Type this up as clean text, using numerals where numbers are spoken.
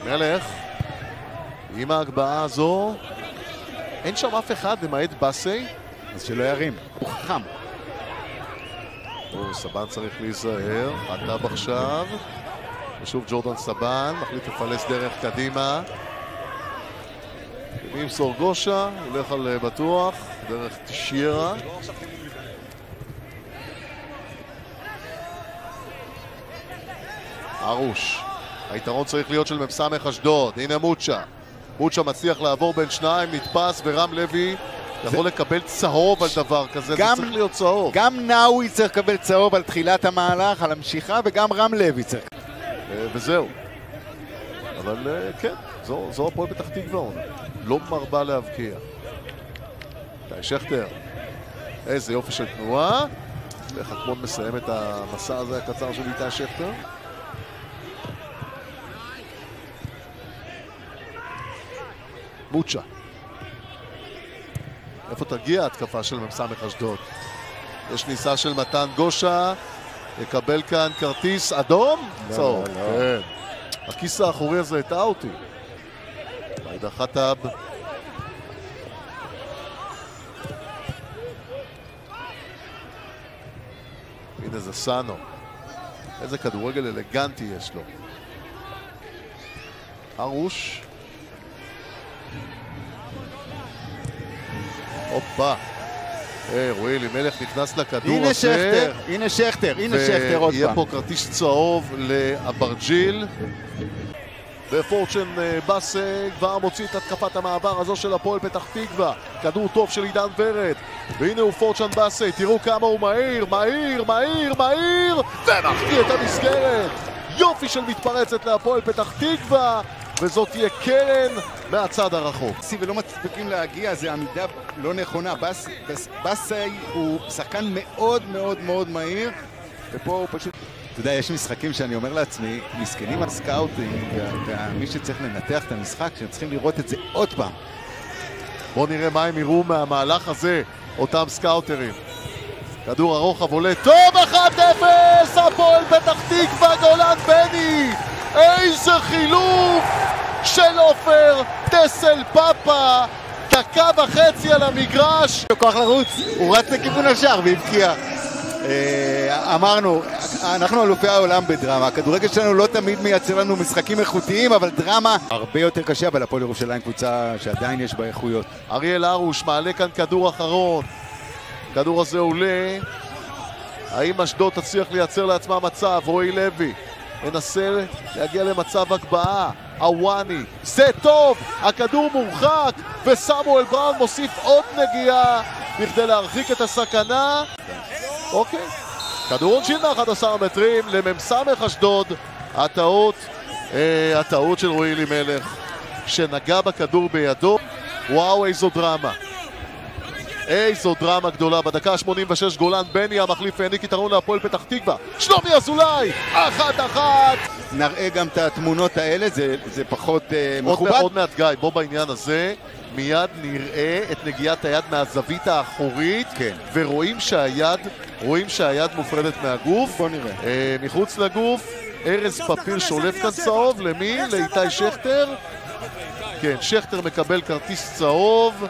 מלך, עם ההגבהה הזו, אין שם אף אחד למעט בסי, אז שלא ירים, הוא חכם. סבן צריך להיזהר, עטב עכשיו, ושוב ג'ורדן סבן, מחליט לפלס דרך קדימה. עם סורגושה, הולך על בטוח, דרך תשיירה. ארוש, היתרון צריך להיות של מ"ס אשדוד, הנה מוצ'ה. מוצ'ה מצליח לעבור בין שניים, נתפס, ורם לוי יכול לקבל צהוב על דבר כזה, זה צריך להיות צהוב. גם נאווי צריך לקבל צהוב על תחילת המהלך, על המשיכה, וגם רם לוי צריך. וזהו. אבל כן, זו הפועל פתח תקווה, לא מרבה להבקיע. איתי שכטר, איזה יופי של תנועה. חכמון מסיים את המסע הזה הקצר של איתי שכטר. מוצ'ה. איפה תגיע ההתקפה של מ"ס אשדוד? יש ניסה של מתן גושה, יקבל כאן כרטיס אדום? צהוב, כן. הכיס האחורי הזה הטעה אותי. ביידה חטב. הנה זה סאנו. איזה כדורגל אלגנטי יש לו. ארוש. הופה. רואי אלימלך נכנס לכדור הנה הזה. שכטר, הנה שכטר, הנה שכטר עוד פעם. ויהיה פה כרטיס צהוב לאברג'יל. ופורצ'ן בסי כבר מוציא את התקפת המעבר הזו של הפועל פתח תקווה. כדור טוב של עידן ורד. והנה הוא פורצ'ן בסי, תראו כמה הוא מהיר, מהיר, מהיר, מהיר, ומחטיא את המסגרת. יופי של מתפרצת להפועל פתח תקווה, וזאת תהיה קרן מהצד הרחוק. ולא מצליחים להגיע, זה עמידה לא נכונה. בסי הוא שחקן מאוד מאוד מאוד מהיר, ופה הוא פשוט... אתה יודע, יש משחקים שאני אומר לעצמי, מסכנים הסקאוטינג, ומי שצריך לנתח את המשחק, שהם צריכים לראות את זה עוד פעם. בואו נראה מה הם יראו מהמהלך הזה, אותם סקאוטרים. כדור הרוחב עולה טוב, 1-0, הפועל פתח תקווה, גולן בני. איזה חילוף של עופר טסל פאפה, דקה וחצי על המגרש. כוח לרוץ, הוא רץ לכיוון השער והבקיע. אמרנו, אנחנו אלופי העולם בדרמה, הכדורגל שלנו לא תמיד מייצר לנו משחקים איכותיים, אבל דרמה הרבה יותר קשה, אבל הפועל ירושלים קבוצה שעדיין יש בה איכויות. אריאל ארוש מעלה כאן כדור אחרון, כדור הזה עולה, האם אשדוד תצליח לייצר לעצמה מצב? רועי לוי מנסה להגיע למצב הגבהה, אוואני, זה טוב, הכדור מורחק, וסמואל בראון מוסיף עוד נגיעה בכדי להרחיק את הסכנה. אוקיי, כדור עונשין מ-11 מטרים למ"ס אשדוד. הטעות של רועי אלימלך שנגע בכדור בידו. וואו, איזו דרמה, איזו דרמה גדולה. בדקה 86 גולן בני המחליף העניק יתרון להפועל פתח תקווה. שלומי אזולאי 1-1. נראה גם את התמונות האלה, זה פחות מכובד. עוד מעט גיא, בוא בעניין הזה מיד נראה את נגיעת היד מהזווית האחורית, כן. ורואים שהיד מופרדת מהגוף. בוא נראה. מחוץ לגוף, ארז פפיר שולף כאן צהוב, למי? לאיתי שכטר. כן, שכטר מקבל כרטיס צהוב.